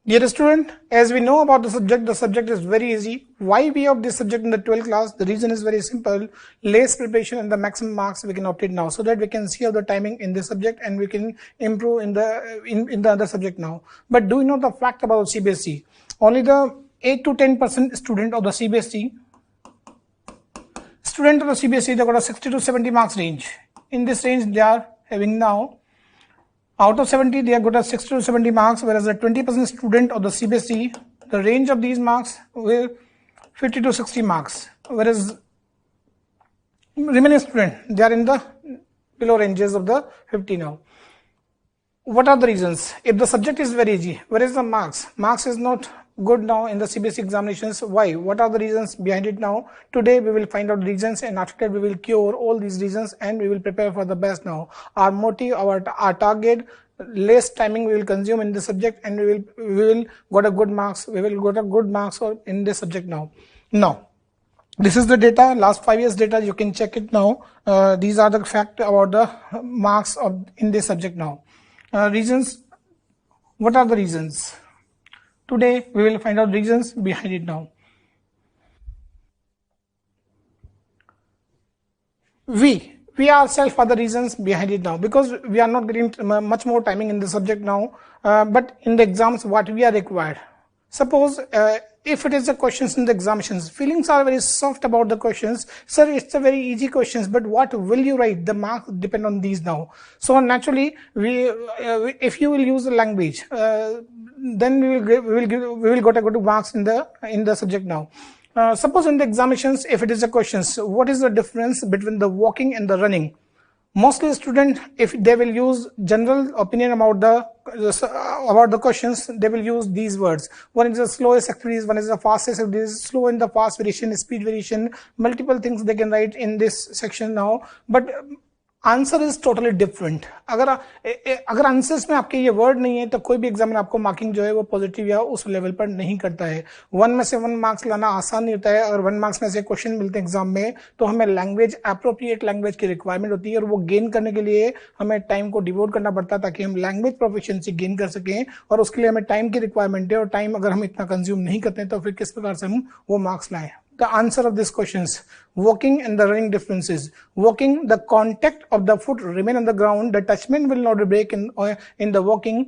Dear student, as we know about the subject is very easy. Why we have this subject in the 12th class? The reason is very simple. Less preparation and the maximum marks we can obtain now, so that we can see how the timing in this subject and we can improve in the other subject now. But do you know the fact about CBSE? Only the 8 to 10% student of the CBSE they got a 60 to 70 marks range. In this range they are having now. Out of 70, they have got a 60 to 70 marks, whereas the 20% student of the CBSE, the range of these marks will 50 to 60 marks, whereas remaining student, they are in the below ranges of the 50 now. What are the reasons? If the subject is very easy, where is the marks? Marks is not good now in the CBSE examinations. Why? What are the reasons behind it now? Today we will find out reasons, and after that we will cure all these reasons and we will prepare for the best now. Our motive, our target, less timing we will consume in this subject, and we will got a good marks. We will got a good marks in this subject now. Now, this is the data, last 5 years data. You can check it now. These are the fact about the marks in this subject now. Reasons. What are the reasons? Today we will find out reasons behind it now. We ourselves are the reasons behind it now, because we are not getting much more timing in the subject now, but in the exams what we are required. Suppose if it is the questions in the examinations, feelings are very soft about the questions. Sir, it's a very easy questions, but what will you write? The marks depend on these now. So naturally, if you will use the language, then we will get a good marks in the subject now. Suppose in the examinations, if it is the questions, what is the difference between the walking and the running? Mostly student, if they will use general opinion about the questions, they will use these words. One is the slowest activities, one is the fastest activities, slow in the fast variation, speed variation, multiple things they can write in this section now. But answer is totally different. अगर answers में आपके ये word नहीं है तो कोई भी examiner आपको मार्किंग जो है वो पॉजिटिव या उस लेवल पर नहीं करता है. 1 में से 1 मार्क्स लाना आसान नहीं होता है. अगर 1 मार्क्स में से क्वेश्चन मिलते हैं एग्जाम में तो हमें लैंग्वेज, अप्रोप्रिएट लैंग्वेज की रिक्वायरमेंट होती है, और वो गेन करने के लिए हमें टाइम को डिवोट करना पड़ता है ताकि हम लैंग्वेज प्रोफिशिएंसी गेन कर सकें, और उसके लिए हमें टाइम की रिक्वायरमेंट है, और टाइम अगर हम इतना कंज्यूम नहीं करते हैं तो फिर किस प्रकार से हम वो मार्क्स लाएं. The answer of these questions: walking and the running differences. Walking, the contact of the foot remain on the ground. The attachment will not break in the walking.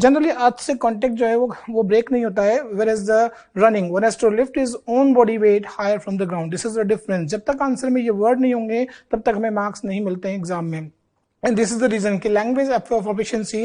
Generally, अर्थ से contact जो है वो break नहीं होता है. Whereas the running, one has to lift his own body weight higher from the ground. This is the difference. जब तक answer में ये word नहीं होंगे तब तक हमें मार्क्स नहीं मिलते हैं एग्जाम में. And this is the reason कि लैंग्वेज प्रोफिशिएंसी,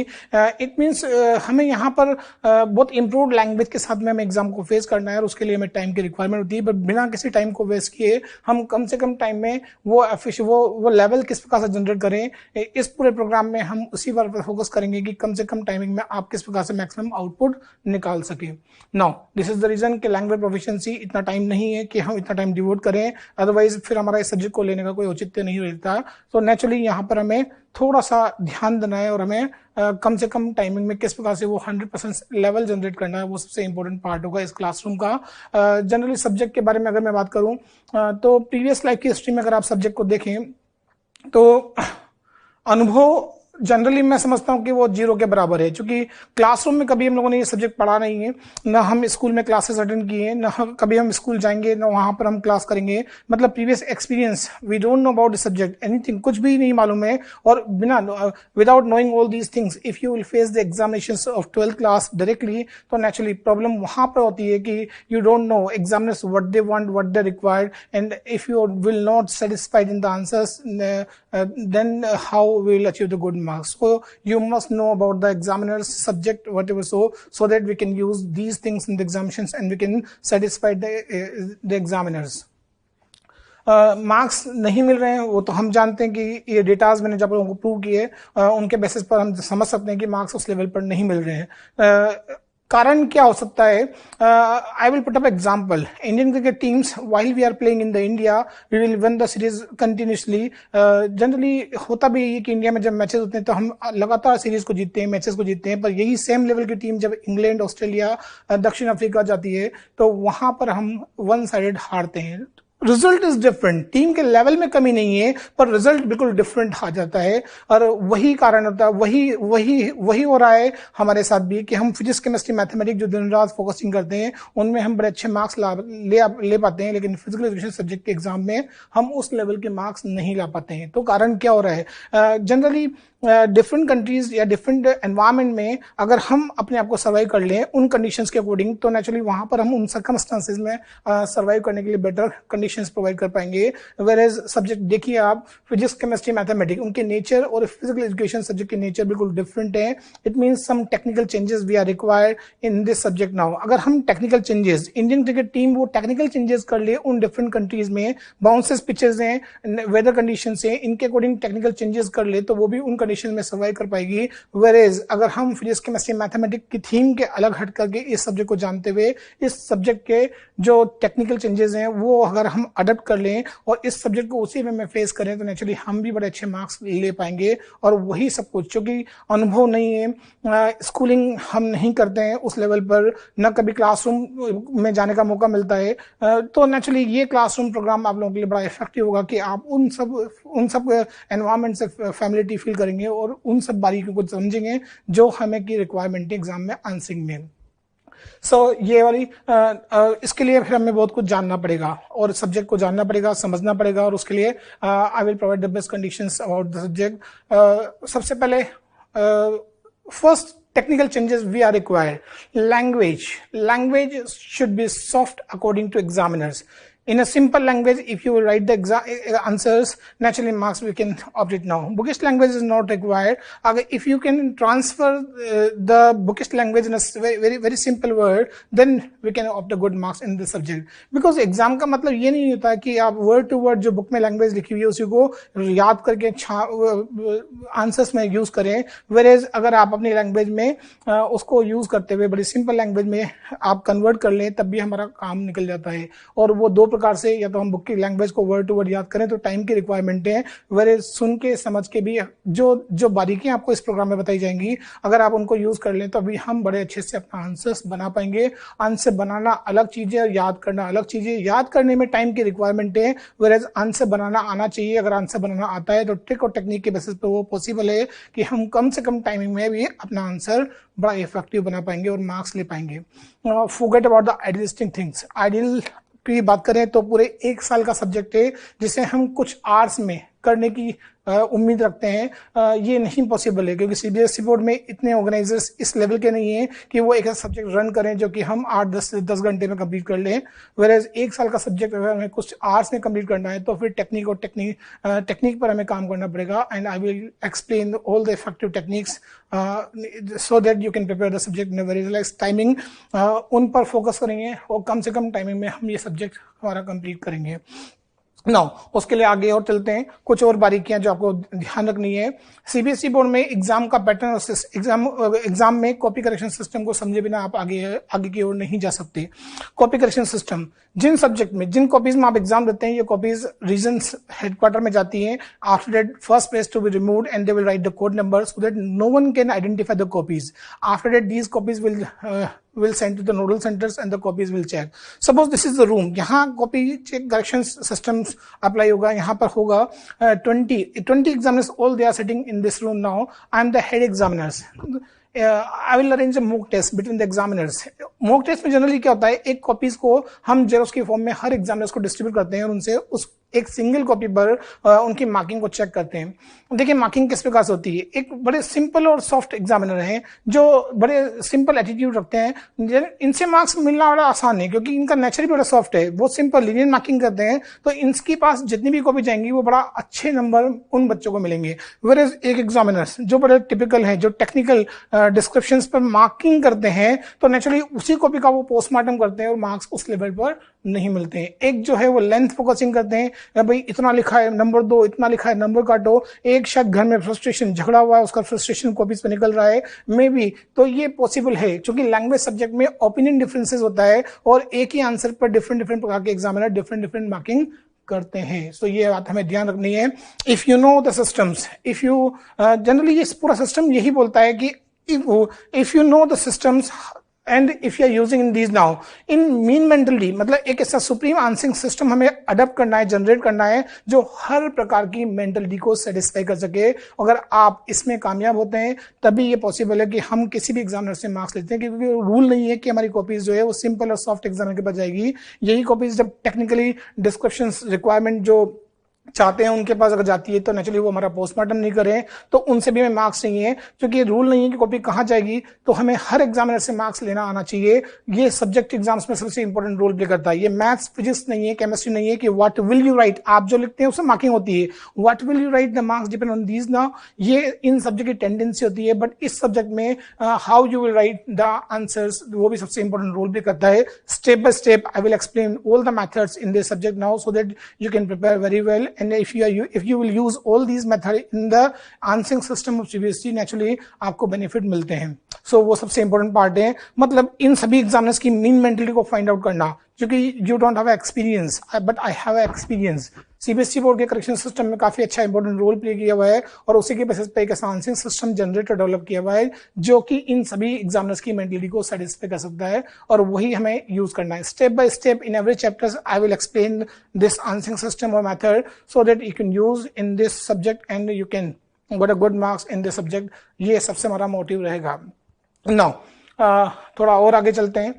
इट मीन्स हमें यहाँ पर बहुत इम्प्रूव्ड लैंग्वेज के साथ में हमें एग्जाम को फेस करना है, और उसके लिए हमें टाइम की रिक्वायरमेंट होती है. बट बिना किसी टाइम को वेस्ट किए हम कम से कम टाइम में वो लेवल किस प्रकार से जनरेट करें, इस पूरे प्रोग्राम में हम उसी पर फोकस करेंगे कि कम से कम टाइमिंग में आप किस प्रकार से मैक्सिमम आउटपुट निकाल सके. Now this is the reason कि लैंग्वेज प्रोफिशिएंसी इतना टाइम नहीं है कि हम इतना टाइम डिवोट करें, अदरवाइज फिर हमारा इस सब्जेक्ट को लेने का कोई औचित्य नहीं रहता. तो नेचुरली यहाँ पर हमें थोड़ा सा ध्यान देना है, और हमें कम से कम टाइमिंग में किस प्रकार से वो 100% लेवल जनरेट करना है, वो सबसे इंपॉर्टेंट पार्ट होगा इस क्लासरूम का. जनरली सब्जेक्ट के बारे में अगर मैं बात करूं तो प्रीवियस लाइफ की हिस्ट्री में अगर आप सब्जेक्ट को देखें तो अनुभव जनरली मैं समझता हूं कि वो 0 के बराबर है, क्योंकि क्लासरूम में कभी हम लोगों ने ये सब्जेक्ट पढ़ा नहीं है, ना हम स्कूल में क्लासेस अटेंड किए हैं, ना कभी हम स्कूल जाएंगे ना वहां पर हम क्लास करेंगे. मतलब previous experience, we don't know about the subject anything, कुछ भी नहीं मालूम है. और without knowing all these things, if you will face the examinations of 12th class directly, तो नेचुरली प्रॉब्लम वहां पर होती है कि you don't know examiners what they want, what they required, and if you will not satisfied in the answers, then how we will achieve the good marks. So you must know about the examiner's subject, whatever, so that we can use these things in the examinations and we can satisfy the examiners. Marks नहीं मिल रहे हैं वो तो हम जानते हैं कि ये डेटाज मैंने जब लोगों को प्रूव किए उनके बेसिस पर हम समझ सकते हैं कि मार्क्स उस लेवल पर नहीं मिल रहे हैं. कारण क्या हो सकता है? I will put up example. Indian cricket teams, while we are playing in the India, we will win the series continuously. Generally होता भी यही कि इंडिया में जब मैचेस होते हैं तो हम लगातार सीरीज को जीतते हैं, मैचेस को जीतते हैं, पर यही सेम लेवल की टीम जब इंग्लैंड, ऑस्ट्रेलिया, दक्षिण अफ्रीका जाती है तो वहां पर हम वन साइडेड हारते हैं. रिजल्ट इज डिफरेंट, टीम के लेवल में कमी नहीं है पर रिजल्ट बिल्कुल डिफरेंट आ जाता है। और वही कारण होता है, वही हो रहा है हमारे साथ भी कि हम फिजिक्स केमिस्ट्री मैथमेटिक्स जो दिन रात फोकसिंग करते हैं उनमें हम बड़े अच्छे मार्क्स ले पाते हैं, लेकिन फिजिकल एजुकेशन सब्जेक्ट के एग्जाम में हम उस लेवल के मार्क्स नहीं ला पाते हैं। तो कारण क्या हो रहा है? जनरली डिफरेंट कंट्रीज या डिफरेंट एनवायरमेंट में अगर हम अपने आप को सर्वाइव कर लें उन कंडीशंस के अकॉर्डिंग, तो नेचुरली वहां पर हम उन सर्कमस्टांसेस में सर्वाइव करने के लिए बेटर कंडीशंस प्रोवाइड कर पाएंगे। वेयर एज सब्जेक्ट देखिए आप, फिजिक्स केमिस्ट्री मैथमेटिक्स, उनके नेचर और फिजिकल एजुकेशन सब्जेक्ट के नेचर बिल्कुल डिफरेंट है। It means some technical changes we are required in this subject now. अगर हम technical changes, Indian cricket team वो टेक्निकल चेंजेस कर ले उन डिफरेंट कंट्रीज में, बाउंसेस पिचेस हैं, वेदर कंडीशंस हैं, इनके अकॉर्डिंग टेक्निकल चेंजेस कर ले तो वो भी उन कंडीशन में सर्वाइव कर पाएगी। वेरेज अगर हम फिजिक्स केमिस्ट्री मैथमेटिक्स की थीम के अलग हट करके इस सब्जेक्ट को जानते हुए इस सब्जेक्ट के जो टेक्निकल चेंजेस हैं वो अगर हम अडॉप्ट कर लें और इस सब्जेक्ट को उसी में फेस करें तो नेचुरली हम भी बड़े अच्छे मार्क्स ले पाएंगे। और वही सब कुछ क्योंकि अनुभव नहीं है, स्कूलिंग हम नहीं करते हैं उस लेवल पर, न कभी क्लासरूम में जाने का मौका मिलता है, तो नेचुरली ये क्लासरूम प्रोग्राम आप लोगों के लिए बड़ा इफेक्टिव होगा कि आप उन सब एनवायरमेंट से फैमिलिटी फील करेंगे और उन सब बारीकियों को समझेंगे जो हमें की रिक्वायरमेंट एग्जाम में आंसरिंग में। ये वाली इसके लिए फिर हमें बहुत कुछ जानना पड़ेगा और सब्जेक्ट को जानना पड़ेगा, समझना पड़ेगा, और उसके लिए I will provide the best conditions about the subject. सबसे पहले first technical changes we are required. Language should be soft according to examiners. In a simple language, if you write the answers, naturally marks we can opt it now. Bookish language is not required. If you can transfer the bookish language in a very simple word, then we can opt a good marks in this subject. Because exam का मतलब ये नहीं होता कि आप word to word जो book में language लिखी हुई है उसी को याद करके answers में use करें। Whereas अगर आप अपनी language में उसको use करते हुए बड़ी simple language में आप convert कर लें तब भी हमारा काम निकल जाता है। और वो दो प्रकार से, या तो हम बुक की लैंग्वेज को वर्ड टू वर्ड याद करें तो टाइम की रिक्वायरमेंट है, वेरे सुन के समझ के भी जो बारीकियां आपको इस प्रोग्राम में बताई जाएंगी अगर आप उनको यूज कर लें तो अभी हम बड़े अच्छे से अपना आंसर्स बना पाएंगे। आंसर बनाना अलग चीज है, याद करना अलग चीज है। याद करने में टाइम की रिक्वायरमेंट है, वेरे आंसर बनाना आना चाहिए। अगर आंसर बनाना आता है तो ट्रिक और टेक्निक के बेसिस पर वो पॉसिबल है कि हम कम से कम टाइमिंग में भी अपना आंसर बड़ा इफेक्टिव बना पाएंगे और मार्क्स ले पाएंगे। Forget about the idealistic things. Ideal की बात करें तो पूरे 1 साल का सब्जेक्ट है जिसे हम कुछ आवर्स में करने की उम्मीद रखते हैं। ये नहीं पॉसिबल है क्योंकि सीबीएसई बोर्ड में इतने ऑर्गेनाइजर्स इस लेवल के नहीं हैं कि वो एक सब्जेक्ट रन करें जो कि हम 8-10 घंटे में कंप्लीट कर लें। वेरेज 1 साल का सब्जेक्ट अगर हमें कुछ आवर्स में कंप्लीट करना है तो फिर टेक्निक पर हमें काम करना पड़ेगा। And I will explain all the effective techniques so that you can prepare the subject in a very relax timing. उन पर फोकस करेंगे और कम से कम टाइमिंग में हम ये सब्जेक्ट हमारा कंप्लीट करेंगे। उसके लिए आगे और चलते हैं, कुछ और बारीकियां जो आपको ध्यान रखनी है। सीबीएसई बोर्ड में एग्जाम का पैटर्न और एग्जाम में कॉपी करेक्शन सिस्टम को समझे बिना आप आगे की ओर नहीं जा सकते। कॉपी करेक्शन सिस्टम, जिन सब्जेक्ट में जिन कॉपीज में आप एग्जाम देते हैं ये कॉपीज रीजन्स हेडक्वार्टर में जाती हैं। After that first page to be removed and they will write the code number so that no one can identify the copies. After that these copies will send to the nodal centers and the copies will check. Suppose this is the room, यहाँ copy check correction systems apply होगा। यहाँ पर होगा 20 examiners, all they are sitting in this room now. I am the head examiners. I will arrange a mock test between the examiners. mock test में generally क्या होता है, एक copies को हम जेरोक्स की फॉर्म में हर एग्जामिनर्स को डिस्ट्रीब्यूट करते हैं और उनसे उस एक सिंगल कॉपी पर उनकी मार्किंग को चेक करते हैं। देखिए मार्किंग किस प्रकार से होती है। एक बड़े सिंपल और सॉफ्ट एग्जामिनर हैं जो बड़े सिंपल एटीट्यूड रखते हैं, इनसे मार्क्स मिलना बड़ा आसान है क्योंकि इनका नेचर भी बड़ा सॉफ्ट है। वो सिंपल लीनियर मार्किंग करते हैं तो इनके पास जितनी भी कॉपी जाएंगी वो बड़ा अच्छे नंबर उन बच्चों को मिलेंगे। वेयर एक एग्जामिनर्स जो बड़े टिपिकल हैं, जो टेक्निकल डिस्क्रिप्शंस पर मार्किंग करते हैं तो नेचुरली उसी कॉपी का वो पोस्टमार्टम करते हैं और मार्क्स उस लेवल पर नहीं मिलते हैं। एक जो है वो लेंथ फोकसिंग करते हैं, भाई इतना लिखा है नंबर दो, इतना लिखा है नंबर काटो। एक शायद घर में फ्रस्ट्रेशन झगड़ा हुआ है, उसका फ्रस्ट्रेशन कॉपीज पे निकल रहा है मे बी, तो ये पॉसिबल है क्योंकि लैंग्वेज सब्जेक्ट में ओपिनियन डिफरेंसेस होता है और एक ही आंसर पर डिफरेंट प्रकार के एग्जामिनर डिफरेंट मार्किंग करते हैं। सो ये बात हमें ध्यान रखनी है। If you know the systems, if you generally ये पूरा सिस्टम यही बोलता है कि if you know the systems and if you are using in these now in mean mentality, मतलब एक ऐसा सुप्रीम आंसरिंग सिस्टम हमें अडॉप्ट करना है, जनरेट करना है जो हर प्रकार की मेंटलिटी को सेटिस्फाई कर सके। अगर आप इसमें कामयाब होते हैं तभी ये पॉसिबल है कि हम किसी भी एग्जामिनर से मार्क्स लेते हैं, क्योंकि रूल नहीं है कि हमारी कॉपीज जो है वो सिंपल और सॉफ्ट एग्जामिनर के पास जाएगी। यही कॉपीज जब टेक्निकली डिस्क्रिप्शन रिक्वायरमेंट जो चाहते हैं उनके पास अगर जाती है तो नेचुरली वो हमारा पोस्टमार्टम नहीं करें, तो उनसे भी हमें मार्क्स चाहिए, क्योंकि रूल नहीं है कि कॉपी कहाँ जाएगी। तो हमें हर एग्जामिनर से मार्क्स लेना आना चाहिए। ये सब्जेक्ट एग्जाम्स में सबसे इंपॉर्टेंट रोल प्ले करता है। ये मैथ्स फिजिक्स नहीं है, केमिस्ट्री नहीं है कि व्हाट विल यू राइट, आप जो लिखते हैं उससे मार्किंग होती है। What will you right the marks depend on these now, ये इन सब्जेक्ट की टेंडेंसी होती है। बट इस सब्जेक्ट में how you will write the answers, वो भी सबसे इंपॉर्टेंट रोल प्ले करता है। Step by step I will explain all the methods in this subject now so that you can prepare very well. And if you will use all these methods in the answering system of CBSE, naturally आपको benefit मिलते हैं। So वो सबसे important part है, मतलब इन सभी examiners की mean mentality को फाइंड आउट करना, क्योंकि you don't have experience but I have experience. CBSE board के करेक्शन सिस्टम में काफी अच्छा इंपॉर्टेंट रोल प्ले किया हुआ है और उसी के बेसिस पे एक ऐसा आंसरिंग सिस्टम जनरेटर डेवलप किया हुआ है जो कि इन सभी एग्जामिनर्स की मेंटलिटी को सेटिस्फाई कर सकता है, और वही हमें यूज करना है। Step by step in every chapter I will explain this answering system और method so that you can use in this subject and you can get a good marks in this subject. ये सबसे हमारा motive रहेगा। Now थोड़ा और आगे चलते हैं।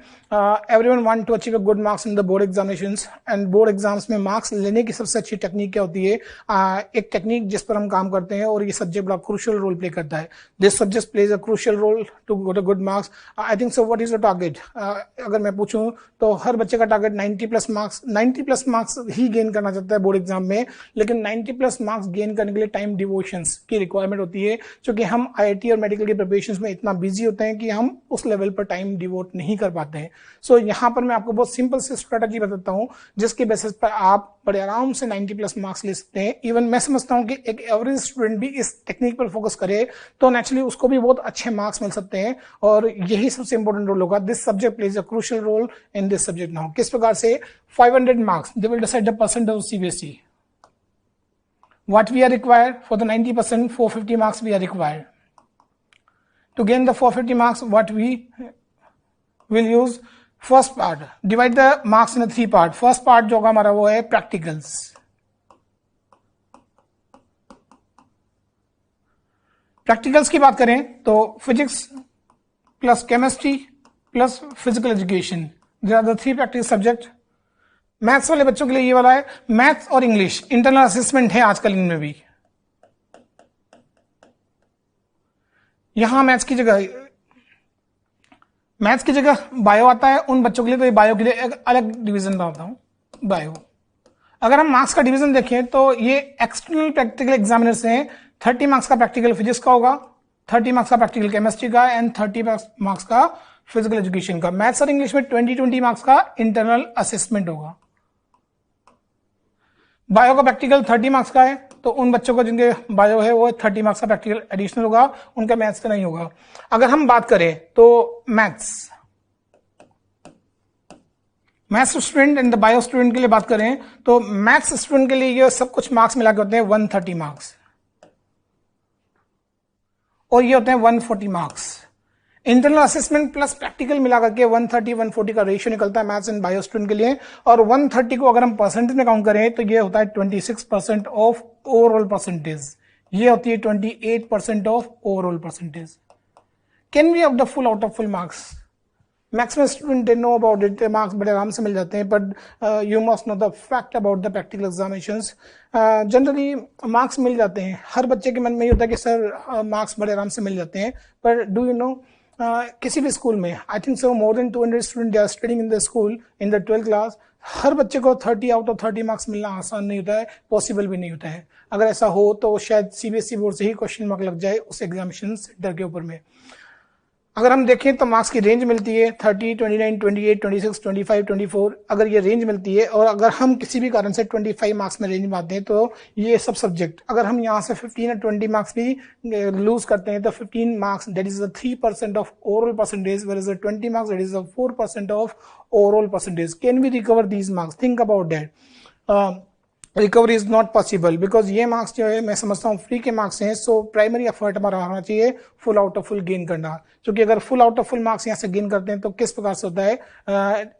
Everyone want to achieve a good marks in the board examinations, and board exams में मार्क्स लेने की सबसे अच्छी टेक्निक क्या होती है? एक टेक्निक जिस पर हम काम करते हैं और ये सब्जेक्ट बड़ा क्रूशियल रोल प्ले करता है। This subject plays a crucial role to get a good marks. I think so. What is the target? अगर मैं पूछूं तो हर बच्चे का टारगेट 90 प्लस मार्क्स ही गेन करना चाहता है बोर्ड एग्जाम में, लेकिन 90 प्लस मार्क्स गेन करने के लिए टाइम डिवोशंस की रिक्वायरमेंट होती है, क्योंकि हम IIT और मेडिकल की प्रिपरेशन में इतना बिजी होते हैं कि हम उस लेवल पर टाइम डिवोट नहीं कर पाते हैं। सो यहाँ पर मैं आपको बहुत सिंपल सी स्ट्रेटजी बताता हूँ जिसके बेसिस पर आप बड़े आराम से 90 प्लस मार्क्स ले सकते हैं। इवन मैं समझता हूँ कि एक एवरेज स्टूडेंट भी इस टेक्निक पर फोकस करे तो नेचुरली उसको भी बहुत अच्छे मार्क्स मिल सकते हैं, और यही सबसे इंपॉर्टेंट रोल होगा। This subject plays a crucial role in this subject now. किस प्रकार से? 500 marks they will decide the percentage of CBSE। What we are required for the 90%, 450 marks we are required. To gain the 450 marks, what we will use? First part, divide the marks in a 3 part. First part जो हमारा वो है practicals. Practicals की बात करें तो physics plus chemistry plus physical education. There are the 3 practical subjects. Maths वाले बच्चों के लिए ये वाला है, मैथ्स और इंग्लिश इंटरनल असेसमेंट है आजकल इनमें भी। यहां मैथ्स की जगह बायो आता है उन बच्चों के लिए, तो ये बायो के लिए एक अलग डिवीजन बनाता हूं बायो। अगर हम मार्क्स का डिवीजन देखें तो ये एक्सटर्नल प्रैक्टिकल एग्जामिनर से 30 मार्क्स का प्रैक्टिकल फिजिक्स का होगा, 30 मार्क्स का प्रैक्टिकल केमिस्ट्री का एंड 30 मार्क्स का फिजिकल एजुकेशन का। मैथ्स और इंग्लिश में 20 मार्क्स का इंटरनल असेसमेंट होगा। बायो का प्रैक्टिकल 30 मार्क्स का है, तो उन बच्चों को जिनके बायो है वो 30 मार्क्स का प्रैक्टिकल एडिशनल होगा, उनका मैथ्स का नहीं होगा। अगर हम बात करें तो maths student and the bio student के लिए बात करें तो मैथ्स स्टूडेंट के लिए ये सब कुछ मार्क्स मिला के होते हैं 130 मार्क्स, और ये होते हैं 140 marks. Internal assessment plus practical मिला करके 130-140 का रेशियो निकलता है मैथ्स एंड बायो स्टूडेंट के लिए, और 130 को अगर हम परसेंटेज में काउंट करें तो ये होता है 26% ऑफ ओवरऑल परसेंटेज। ये होती है 28% of overall percentage. Can we have the full out of full marks? Maximum student they know about it, marks बड़े आराम से मिल जाते हैं, but you must know the fact about the practical examinations. Generally marks मिल जाते हैं, हर बच्चे के मन में ये होता है कि सर मार्क्स बड़े आराम से मिल जाते हैं, पर डू यू नो किसी भी स्कूल में I think so more than 200 student they are studying in the school in the 12th class. हर बच्चे को 30 आउट ऑफ 30 मार्क्स मिलना आसान नहीं होता है, पॉसिबल भी नहीं होता है। अगर ऐसा हो तो शायद CBSE बोर्ड से ही क्वेश्चन मार्क लग जाए उस एग्जामिनेशन सेंटर के ऊपर में। अगर हम देखें तो मार्क्स की रेंज मिलती है 30, 29, 28, 26, 25, 24, अगर ये रेंज मिलती है, और अगर हम किसी भी कारण से 25 मार्क्स में रेंज में आते हैं तो ये सब सब्जेक्ट अगर हम यहाँ से 15 या 20 मार्क्स भी लूज करते हैं तो 15 marks that is 3% of overall percentage, where is 20 marks that is 4% of overall percentage. Can we recover these marks? Think about that. Recovery is not possible, because ये मार्क्स जो है मैं समझता हूँ फ्री के मार्क्स हैं. सो प्राइमरी एफर्ट हमारा होना चाहिए full out of full gain करना, क्योंकि अगर full out of full marks यहाँ से गेन करते हैं तो किस प्रकार से होता है.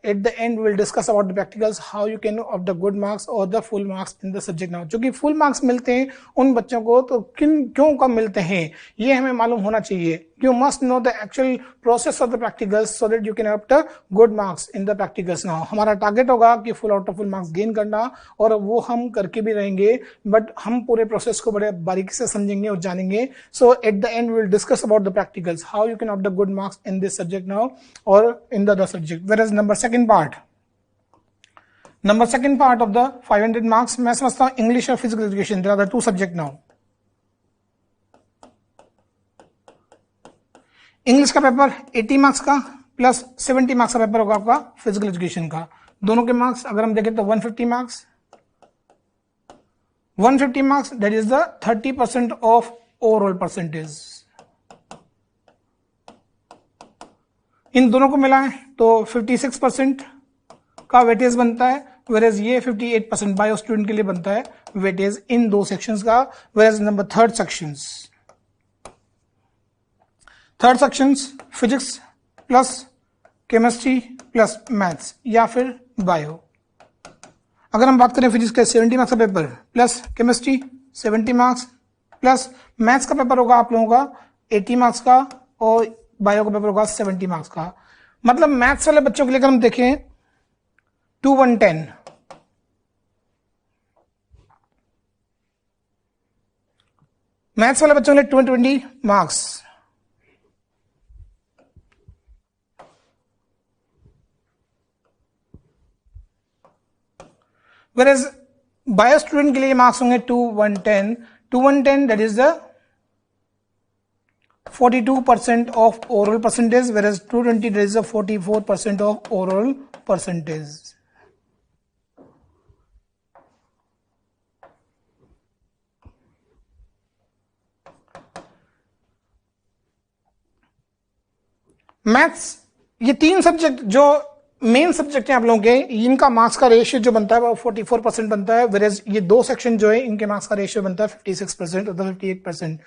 At the end will discuss about the practicals how you can of the good marks और the full marks in the subject now. क्योंकि फुल मार्क्स मिलते हैं उन बच्चों को, तो क्यों कब मिलते हैं ये हमें मालूम होना चाहिए. You must know the actual process of the practicals so that you can have the good marks in the practicals now. हमारा टारगेट होगा कि full out of full marks gain करना, और वो हम करके भी रहेंगे, बट हम पूरे प्रोसेस को बड़े बारीकी से समझेंगे और जानेंगे. So at the end will discuss about the practicals how you can have the good marks in this subject now or in the other subject. Whereas number second part of the 500 marks, मैं समझता हूँ English और physical education, there are the two subject now. English का paper 80 marks का plus 70 marks का paper होगा आपका physical education का. दोनों के मार्क्स अगर हम देखें तो 150 marks, 150 marks that is the 30% of overall percentage. इन दोनों को मिलाएं तो 56% का वेटेज बनता है, वेरेज ये 58% बायो स्टूडेंट के लिए बनता है वेटेज इन दो सेक्शंस का. Average number third sections physics plus chemistry plus maths या फिर बायो. अगर हम बात करें फिजिक्स के 70 मार्क्स का paper plus chemistry 70 marks plus maths का पेपर होगा आप लोगों का 80 मार्क्स का और बायो का पेपर होगा 70 मार्क्स का. मतलब मैथ्स वाले बच्चों के लिए अगर हम देखें 2 110, मैथ्स वाले बच्चों के लिए 220 मार्क्स. Whereas बायो स्टूडेंट के लिए मार्क्स होंगे 2 110 that is the 42% of overall percentage, whereas 220 that is the 44% of overall percentage. Maths ये तीन सब्जेक्ट जो मेन सब्जेक्ट हैं आप लोगों के, इनका मार्क्स का रेशियो जो बनता है वो 44% बनता है. वेरेज ये दो सेक्शन जो है इनके मार्क्स का रेशियो बनता है 56% और 58%.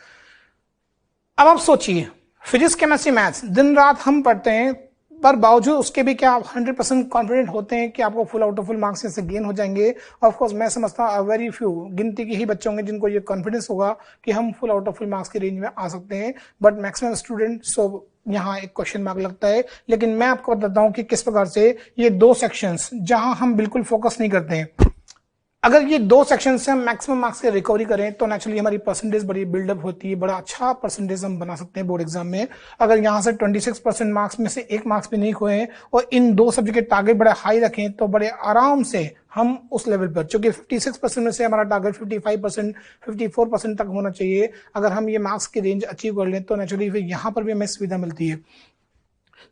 अब आप सोचिए फिजिक्स केमिस्ट्री मैथ्स दिन रात हम पढ़ते हैं, पर बावजूद उसके भी क्या आप 100% कॉन्फिडेंट होते हैं कि आपको full out of full marks से गेन हो जाएंगे? ऑफ कोर्स मैं समझता हूँ वेरी फ्यू गिनती के ही बच्चे होंगे जिनको ये कॉन्फिडेंस होगा कि हम full out of full marks की रेंज में आ सकते हैं, बट मैक्सिमम स्टूडेंट. सो यहाँ एक क्वेश्चन मार्क लगता है. लेकिन मैं आपको बताता हूँ कि किस प्रकार से ये दो सेक्शंस जहां हम बिल्कुल फोकस नहीं करते हैं, अगर ये दो सेक्शन से हम मैक्सिमम मार्क्स की रिकवरी करें तो नेचुरली हमारी परसेंटेज बड़ी बिल्डअप होती है, बड़ा अच्छा परसेंटेज हम बना सकते हैं बोर्ड एग्जाम में. अगर यहाँ से 26% मार्क्स में से एक मार्क्स भी नहीं खोए और इन दो सब्जेक्ट के टारगेट बड़े हाई रखें तो बड़े आराम से हम उस लेवल पर, क्योंकि 56% में से हमारा टारगेट 55% 54% तक होना चाहिए. अगर हम ये मार्क्स की रेंज अचीव कर लें तो नेचुरली फिर यहाँ पर भी हमें सुविधा मिलती है.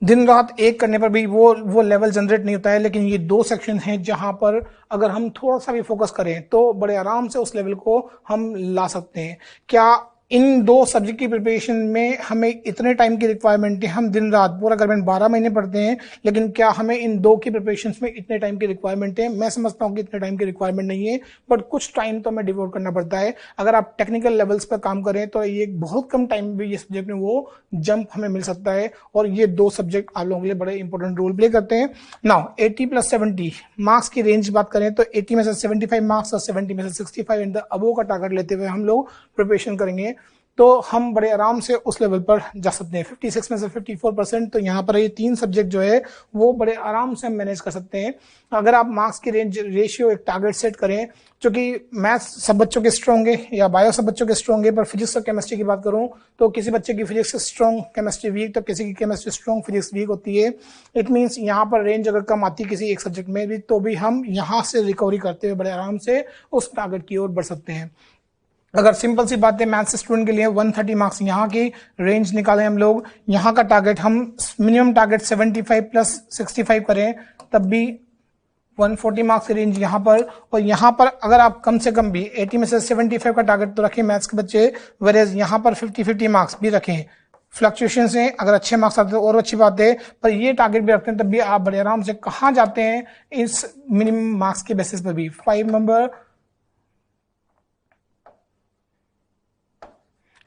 दिन रात एक करने पर भी वो लेवल जनरेट नहीं होता है, लेकिन ये दो सेक्शन हैं जहां पर अगर हम थोड़ा सा भी फोकस करें तो बड़े आराम से उस लेवल को हम ला सकते हैं. क्या इन दो सब्जेक्ट की प्रिपरेशन में हमें इतने टाइम की रिक्वायरमेंट है? हम दिन रात पूरा गवर्नमेंट 12 महीने पढ़ते हैं, लेकिन क्या हमें इन दो की प्रिपरेशन में इतने टाइम की रिक्वायरमेंट है? मैं समझता हूँ कि इतने टाइम की रिक्वायरमेंट नहीं है, बट कुछ टाइम तो हमें डिवोट करना पड़ता है. अगर आप टेक्निकल लेवल्स पर काम करें तो ये बहुत कम टाइम में भी ये सब्जेक्ट में वो जंप हमें मिल सकता है, और ये दो सब्जेक्ट आप लोगों के लिए बड़े इंपॉर्टेंट रोल प्ले करते हैं. नाउ 80 + 70 मार्क्स की रेंज बात करें तो 80 में से 75 मार्क्स और 70 में से 65 इन द अबोव का टारगेट लेते हुए हम लोग प्रिपरेशन करेंगे तो हम बड़े आराम से उस लेवल पर जा सकते हैं. 56 में से 54%, तो यहाँ पर ये तीन सब्जेक्ट जो है वो बड़े आराम से हम मैनेज कर सकते हैं. अगर आप मार्क्स की रेंज रेशियो एक टारगेट सेट करें, क्योंकि मैथ्स सब बच्चों के स्ट्रॉन्ग है या बायो सब बच्चों के स्ट्रॉन्ग है, पर फिजिक्स और केमिस्ट्री की बात करूं तो किसी बच्चे की फिजिक्स स्ट्रॉन्ग केमिस्ट्री वीक, तो किसी की केमिस्ट्री स्ट्रॉन्ग फिजिक्स वीक होती है. इट मीन्स यहाँ पर रेंज अगर कम आती है किसी एक सब्जेक्ट में भी, तो भी हम यहाँ से रिकवरी करते हुए बड़े आराम से उस टारगेट की ओर बढ़ सकते हैं. अगर सिंपल सी बात है मैथ्स स्टूडेंट के लिए 130 मार्क्स यहाँ की रेंज निकालें हम लोग, यहाँ का टारगेट हम मिनिमम टारगेट 75 + 65 करें तब भी 140 मार्क्स की रेंज यहाँ पर. और यहाँ पर अगर आप कम से कम भी 80 में से 75 का टारगेट तो रखें मैथ्स के बच्चे, वेरेज यहाँ पर 50-50 मार्क्स भी रखें. फ्लक्चुएशन से अगर अच्छे मार्क्स आते हैं और अच्छी बात है, पर ये टारगेट भी रखते हैं तब भी आप बड़े आराम से कहाँ जाते हैं इस मिनिमम मार्क्स के बेसिस पर भी. 5 नंबर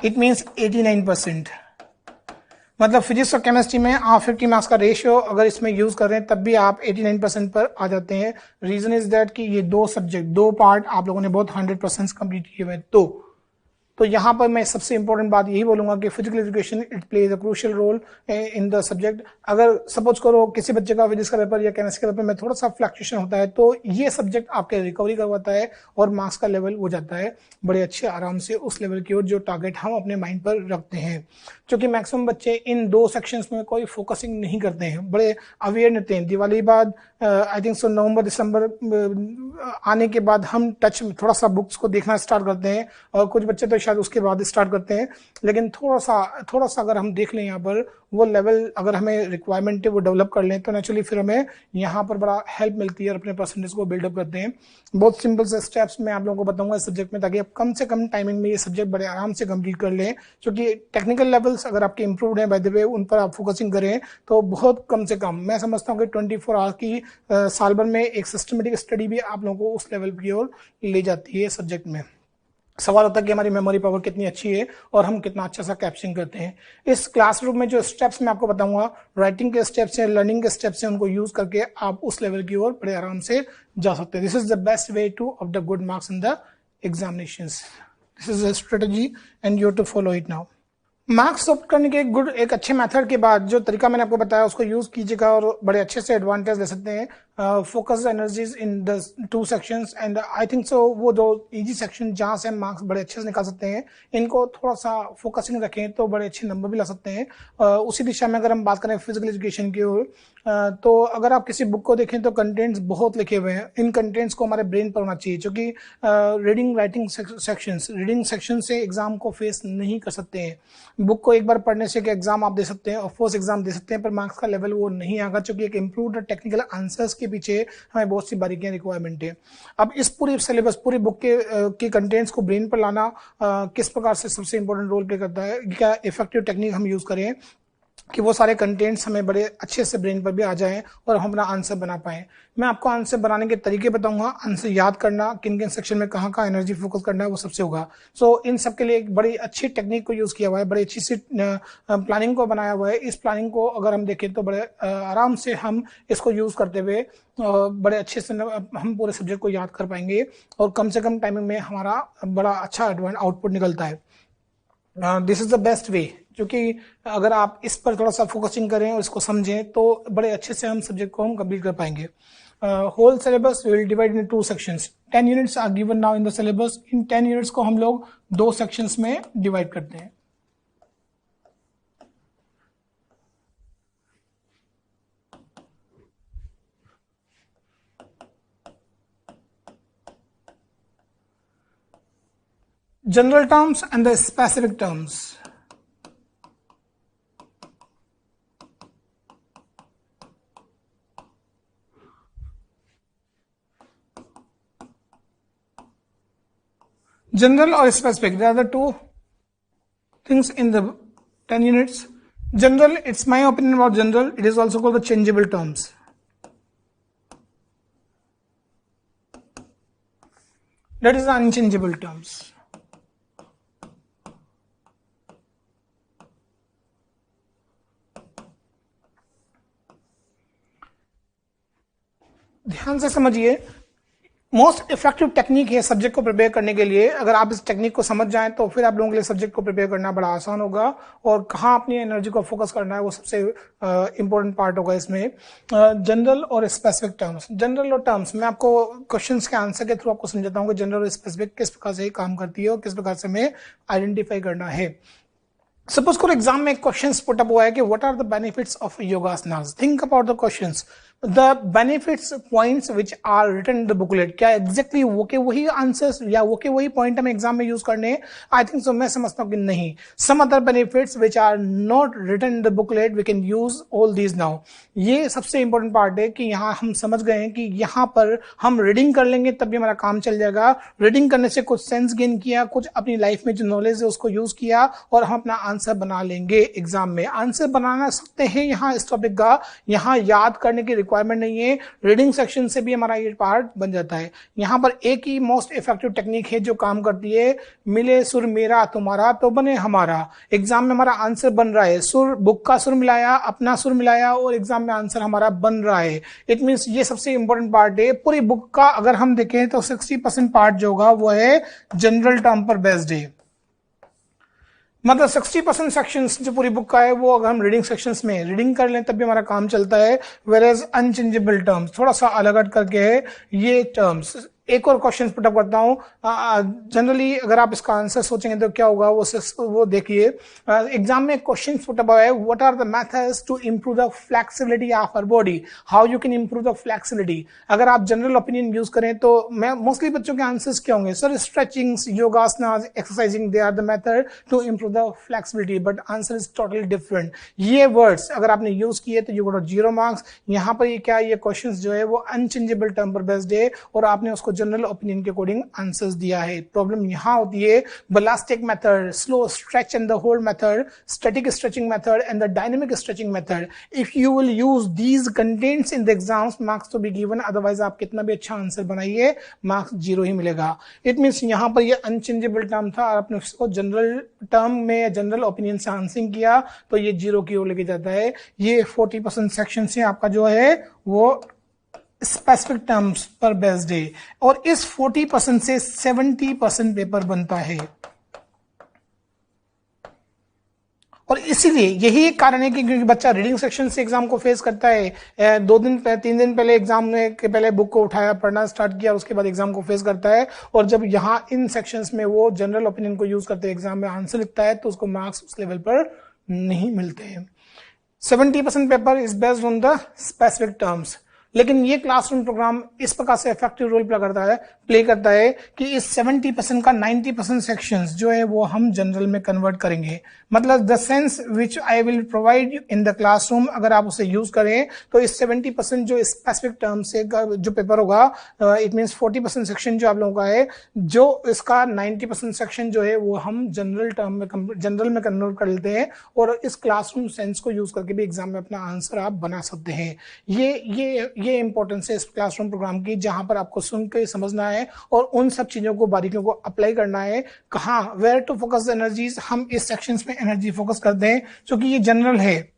इट मीन्स 89%। मतलब फिजिक्स और केमिस्ट्री में आप 50 मार्क्स का रेशियो अगर इसमें यूज कर रहे हैं तब भी आप 89% पर आ जाते हैं। रीजन इज दैट कि ये दो सब्जेक्ट, दो पार्ट आप लोगों ने बहुत 100% कंप्लीट किए हुए हैं। तो यहाँ पर मैं सबसे इंपॉर्टेंट बात यही बोलूंगा कि physical education it plays a crucial role in the subject. अगर सपोज करो किसी बच्चे का फिजिक्स का पेपर या केमिस्ट्री का पेपर में थोड़ा सा फ्लक्चुएशन होता है तो ये सब्जेक्ट आपके रिकवरी करवाता है और मार्क्स का लेवल हो जाता है बड़े अच्छे आराम से उस लेवल की ओर जो टारगेट हम अपने माइंड पर रखते हैं। क्योंकि मैक्सिमम बच्चे इन दो सेक्शंस में कोई फोकसिंग नहीं करते हैं, बड़े अवेयर रहते हैं। दिवाली बाद आई थिंक सो नवंबर दिसंबर आने के बाद हम टच थोड़ा सा बुक्स को देखना स्टार्ट करते हैं और कुछ बच्चे तो शायद उसके बाद स्टार्ट करते हैं। लेकिन थोड़ा सा अगर हम देख लें यहाँ पर वो लेवल अगर हमें रिक्वायरमेंट है वो डेवलप कर लें तो नेचुरली फिर हमें यहाँ पर बड़ा हेल्प मिलती है और अपने परसेंटेज को बिल्डअप करते हैं। बहुत सिंपल से स्टेप्स मैं आप लोगों को बताऊंगा इस सब्जेक्ट में ताकि आप कम से कम टाइमिंग में ये सब्जेक्ट बड़े आराम से कंप्लीट कर लें। क्योंकि टेक्निकल लेवल्स अगर आपके इंप्रूव्ड हैं बाय द वे उन पर आप फोकसिंग करें तो बहुत कम से कम मैं समझता हूँ कि 24 आवर्स की साल भर में एक सिस्टमेटिक स्टडी भी आप लोगों को उस लेवल की ओर ले जाती है सब्जेक्ट में। सवाल होता है कि हमारी मेमोरी पावर कितनी अच्छी है और हम कितना अच्छा सा कैप्चरिंग करते हैं। इस क्लासरूम में जो स्टेप्स मैं आपको बताऊंगा, राइटिंग के स्टेप्स हैं, लर्निंग के स्टेप्स हैं, उनको यूज करके आप उस लेवल की ओर बड़े आराम से जा सकते हैं। This is the best way to of the good marks in the examinations. This is a strategy and you to follow it now. Marks opt करने के एक अच्छे मेथड के बाद जो तरीका मैंने आपको बताया उसको यूज कीजिएगा और बड़े अच्छे से एडवांटेज ले सकते हैं। Focus energies in the 2 sections and I think सो वो जो इजी सेक्शन जहां से हम मार्क्स बड़े अच्छे से निकाल सकते हैं इनको थोड़ा सा फोकसिंग रखें तो बड़े अच्छे नंबर भी ला सकते हैं। उसी दिशा में अगर हम बात करें फिजिकल एजुकेशन की ओर तो अगर आप किसी बुक को देखें तो कंटेंट्स बहुत लिखे हुए हैं। इन कंटेंट्स को हमारे ब्रेन पर होना चाहिए क्योंकि रीडिंग राइटिंग सेक्शन से एग्जाम को फेस नहीं कर सकते हैं। बुक को एक बार पढ़ने से एग्जाम आप दे सकते हैं, ऑफ कोर्स एग्जाम दे सकते हैं, पर मार्क्स का लेवल वो नहीं आएगा क्योंकि एक इम्प्रूव्ड टेक्निकल आंसर्स के पीछे हमें बहुत सी बारीकियां रिक्वायरमेंट है। अब इस पूरी सिलेबस पूरी बुक के कंटेंट्स को ब्रेन पर लाना किस प्रकार से सबसे इंपॉर्टेंट रोल प्ले करता है, क्या इफेक्टिव टेक्निक हम यूज करें कि वो सारे कंटेंट्स हमें बड़े अच्छे से ब्रेन पर भी आ जाएं और हम अपना आंसर बना पाएं। मैं आपको आंसर बनाने के तरीके बताऊंगा, आंसर याद करना, किन किन सेक्शन में कहाँ कहाँ एनर्जी फोकस करना है वो सबसे होगा। सो इन सब के लिए एक बड़ी अच्छी टेक्निक को यूज किया हुआ है, बड़ी अच्छी सी प्लानिंग को बनाया हुआ है। इस प्लानिंग को अगर हम देखें तो बड़े आराम से हम इसको यूज करते हुए बड़े अच्छे से हम पूरे सब्जेक्ट को याद कर पाएंगे और कम से कम टाइमिंग में हमारा बड़ा अच्छा आउटपुट निकलता है। दिस इज द बेस्ट वे, क्योंकि अगर आप इस पर थोड़ा सा फोकसिंग करें और इसको समझें तो बड़े अच्छे से हम सब्जेक्ट को हम कंप्लीट कर पाएंगे। Whole syllabus will divide in 2 sections. 10 units are given now in the syllabus. In 10 units को हम लोग 2 सेक्शंस में डिवाइड करते हैं। General terms and the specific terms. General or specific, there are the 2 things in the 10 units. General, it's my opinion about general, it is also called the changeable terms. That is the unchangeable terms. ध्यान से समझिए, most effective technique है subject को prepare करने के लिए। अगर आप इस टेक्निक को समझ जाएं तो फिर आप लोगों के लिए सब्जेक्ट को प्रिपेयर करना बड़ा आसान होगा और कहाँ अपनी एनर्जी को फोकस करना है वो सबसे इंपॉर्टेंट पार्ट होगा इसमें। जनरल और स्पेसिफिक टर्म्स। जनरल और टर्म्स मैं आपको क्वेश्चंस के आंसर के थ्रू आपको समझाता हूँ कि जनरल और स्पेसिफिक किस प्रकार से काम करती है और किस प्रकार से हमें आइडेंटिफाई करना है। सपोज को एग्जाम में क्वेश्चंस पुट अप हुआ है कि what are the benefits of yogasanas. Think about the questions, the benefits points which are written in the booklet. क्या एग्जैक्टली वो के वही आंसर्स या वो के वही पॉइंट हमें एग्जाम में यूज करने हैं? आई थिंक सो, मैं समझता हूं कि नहीं। Some other benefits which are not written in the booklet we can use all these now. ये सबसे इंपॉर्टेंट पार्ट है कि यहाँ हम समझ गए हैं कि यहाँ पर हम रीडिंग कर लेंगे तब भी हमारा काम चल जाएगा। रीडिंग करने से कुछ सेंस गेन किया, कुछ अपनी लाइफ में जो नॉलेज है उसको यूज किया और हम अपना आंसर बना लेंगे एग्जाम में। आंसर बनाना सकते हैं यहाँ इस टॉपिक का, यहाँ याद करने की रिक्वायरमेंट रिक्वायरमेंट नहीं है, रीडिंग सेक्शन से भी हमारा ये पार्ट बन जाता है। यहाँ पर एक ही मोस्ट इफेक्टिव टेक्निक है जो काम करती है, मिले सुर मेरा तुम्हारा तो बने हमारा। एग्जाम में हमारा आंसर बन रहा है, सुर बुक का सुर मिलाया, अपना सुर मिलाया और एग्जाम में आंसर हमारा बन रहा है। इट मीन्स ये सबसे इंपॉर्टेंट पार्ट है। पूरी बुक का अगर हम देखें तो 60% पार्ट जो होगा वो है जनरल टर्म पर बेस्ड है। मतलब 60% सेक्शंस जो पूरी बुक का है वो अगर हम रीडिंग सेक्शंस में रीडिंग कर लें तब भी हमारा काम चलता है। वेयर एज अनचेंजेबल टर्म्स थोड़ा सा अलग हट करके है ये टर्म्स। एक और क्वेश्चन पुटअप करता हूँ। जनरली अगर आप इसका आंसर सोचेंगे तो क्या होगा वो देखिए। एग्जाम में क्वेश्चन पुटअप है, what are the methods to improve the flexibility of our body, how you can improve the flexibility. अगर आप जनरल ओपिनियन यूज करें तो मैं मोस्टली बच्चों के आंसर्स क्या होंगे, sir stretching, yogasana, exercising, they are the method to improve the flexibility, but answer is totally different. ये वर्ड्स अगर आपने यूज किए तो यू गॉट 0 मार्क्स। यहाँ पर ये क्या, ये क्वेश्चन जो है वो अनचेंजेबल टर्म पर बेस्ड है और आपने उसको जनरल ओपिनियन के अकॉर्डिंग आंसर्स दिया है। प्रॉब्लम यहां होती है ballistic method, slow stretch and the hold method, static stretching method and the dynamic stretching method. If you will use these contents in the exams, marks तो be given, otherwise आप कितना भी अच्छा आंसर बनाइए marks 0 ही मिलेगा। It means यहां पर ये अनचेंजेबल टर्म था और आपने उसको जनरल टर्म में या जनरल ओपिनियन से आंसरिंग किया तो ये 0 की ओर लेके जाता है। ये 40% सेक्शन से आपका जो है वो स्पेसिफिक टर्म्स पर बेस्ड है और इस 40% से 70% पेपर बनता है। और इसीलिए यही एक कारण है कि क्योंकि बच्चा रीडिंग सेक्शन से एग्जाम को फेस करता है, 3 दिन पहले एग्जाम में के पहले बुक को उठाया, पढ़ना स्टार्ट किया, उसके बाद एग्जाम को फेस करता है और जब यहाँ इन सेक्शंस में वो जनरल ओपिनियन को यूज करते एग्जाम में आंसर लिखता है तो उसको मार्क्स उस लेवल पर नहीं मिलते हैं। 70% paper is based on the specific terms. लेकिन ये क्लासरूम प्रोग्राम इस प्रकार से इफेक्टिव रोल प्ले करता है कि इस 70% का 90% सेक्शंस जो है वो हम जनरल में कन्वर्ट करेंगे। मतलब the sense which I will provide in the classroom, अगर आप उसे यूज करें तो इस 70% जो स्पेसिफिक टर्म से जो पेपर होगा, इट मीन्स 40% सेक्शन जो आप लोगों का है, जो इसका 90% सेक्शन जो है वो हम जनरल में कन्वर्ट कर लेते हैं और इस क्लासरूम सेंस को यूज करके भी एग्जाम में अपना आंसर आप बना सकते हैं। ये इंपॉर्टेंस है इस क्लासरूम प्रोग्राम की, जहां पर आपको सुन के समझना है और उन सब चीजों को, बारीकियों को अप्लाई करना है। कहां, where to focus the energies, हम इस सेक्शंस में एनर्जी फोकस करते हैं क्योंकि ये जनरल है।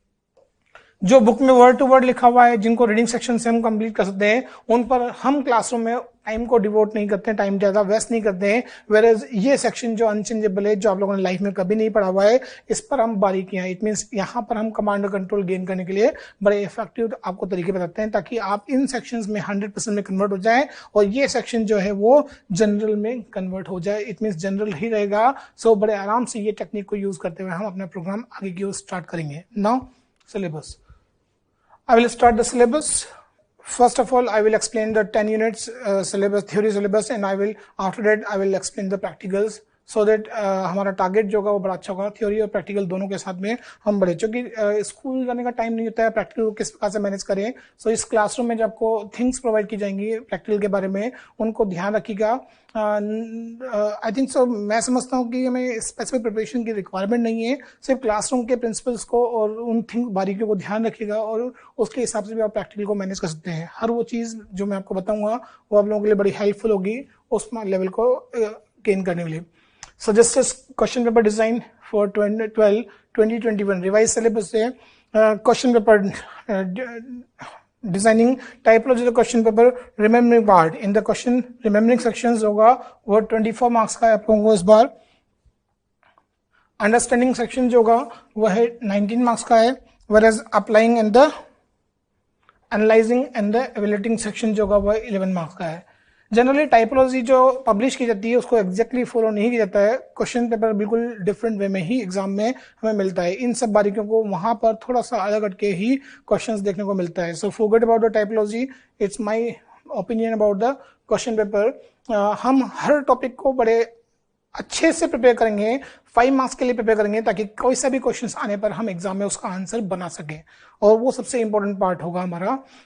जो बुक में वर्ड टू वर्ड लिखा हुआ है, जिनको रीडिंग सेक्शन से हम कंप्लीट कर सकते हैं, उन पर हम क्लासरूम में टाइम को डिवोट नहीं करते हैं, टाइम ज्यादा वेस्ट नहीं करते हैं। वेयर ये सेक्शन जो अनचेंजेबल है, जो आप लोगों ने लाइफ में कभी नहीं पढ़ा हुआ है, इस पर हम बारीकियां, इट मीन्स यहाँ पर हम कमांड और कंट्रोल गेन करने के लिए बड़े इफेक्टिव आपको तरीके बताते हैं ताकि आप इन सेक्शंस में 100% में कन्वर्ट हो जाए और ये सेक्शन जो है वो जनरल में कन्वर्ट हो जाए। इट मीन्स जनरल ही रहेगा। सो बड़े आराम से ये टेक्निक को यूज करते हुए हम अपना प्रोग्राम आगे की ओर स्टार्ट करेंगे। Now syllabus, I will start the syllabus. First of all, I will explain the 10 units syllabus, theory syllabus, and after that I will explain the practicals so that हमारा target जो होगा वो बड़ा अच्छा होगा। थ्योरी और practical दोनों के साथ में हम बड़े, क्योंकि स्कूल जाने का टाइम नहीं होता है, प्रैक्टिकल को किस प्रकार से मैनेज करें। सो इस क्लासरूम में जो आपको थिंग्स प्रोवाइड की जाएंगी प्रैक्टिकल के बारे में, उनको ध्यान रखिएगा। आई थिंक सो, मैं समझता हूँ कि हमें स्पेसिफिक प्रिपरेशन की रिक्वायरमेंट नहीं है, सिर्फ क्लासरूम के प्रिंसिपल्स को और उन बारीकियों को ध्यान रखिएगा और उसके हिसाब से भी आप प्रैक्टिकल को मैनेज कर सकते हैं। हर वो चीज़ जो मैं आपको बताऊंगा वो आप लोगों के लिए बड़ी हेल्पफुल होगी उस लेवल को गेन करने के लिए। Suggested question paper design for 2012-2021 revised syllabus से question paper designing typology question paper remembering part in the question remembering sections होगा वो 24 मार्क्स का है आप लोगों को इस बार। अंडरस्टैंडिंग सेक्शन जो होगा वह है 19 मार्क्स का है, whereas applying and the analyzing and the evaluating section जो होगा वह 11 मार्क्स का है। जनरली टाइपोलॉजी जो पब्लिश की जाती है उसको एग्जैक्टली फॉलो नहीं किया जाता है, क्वेश्चन पेपर बिल्कुल डिफरेंट वे में ही एग्जाम में हमें मिलता है। इन सब बारीकियों को वहां पर थोड़ा सा अलग हटके ही क्वेश्चंस देखने को मिलता है। So forget about the typology, it's my opinion about the question paper. हम हर टॉपिक को बड़े अच्छे से प्रिपेयर करेंगे, 5 मार्क्स के लिए प्रिपेयर करेंगे ताकि कोई सा भी क्वेश्चंस आने पर हम एग्जाम में उसका आंसर बना सकें, और वो सबसे इंपॉर्टेंट पार्ट होगा हमारा।